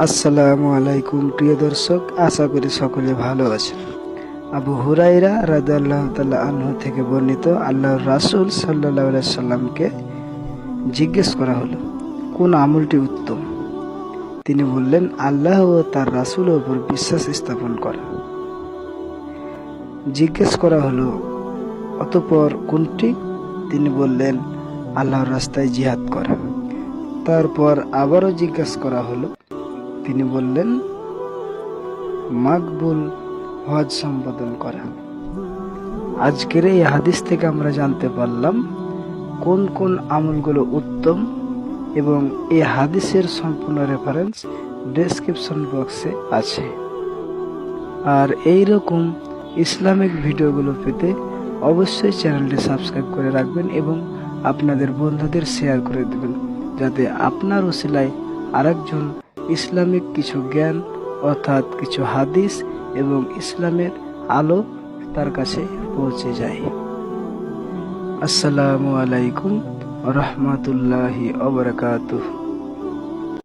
আসসালামু আলাইকুম প্রিয় দর্শক, আশা করি সকলে ভালো আছেন। আবু হুরাইরা রাদিয়াল্লাহু তাআলা আনহু থেকে বর্ণিত, আল্লাহর রাসূল সাল্লাল্লাহু আলাইহি সাল্লামকে জিজ্ঞেস করা হলো, কোন আমলটি উত্তম? তিনি বললেন, আল্লাহ ও তার রাসূলের উপর বিশ্বাস স্থাপন করা। জিজ্ঞেস করা হলো, অতঃপর কোনটি? তিনি বললেন, আল্লাহর রাস্তায় জিহাদ করা। তারপর আবারও জিজ্ঞেস করা হলো, তিনি বললেন, মাকবুল হজ সম্পাদন করা। আজকের এই হাদিস থেকে আমরা জানতে পারলাম কোন কোন আমলগুলো উত্তম, এবং এই হাদিসের সম্পূর্ণ রেফারেন্স ডেসক্রিপশন বক্সে আছে। আর এই রকম ইসলামিক ভিডিওগুলো পেতে অবশ্যই চ্যানেলটি সাবস্ক্রাইব করে রাখবেন এবং আপনাদের বন্ধুদের শেয়ার করে দেবেন, যাতে আপনার ওসিলায় আরেকজন ইসলামিক কিছু জ্ঞান অর্থাৎ কিছু হাদিস এবং ইসলামের আলো তার কাছে পৌঁছে যায়। আসসালামু আলাইকুম ওয়া রাহমাতুল্লাহি ওয়া বারাকাতুহু।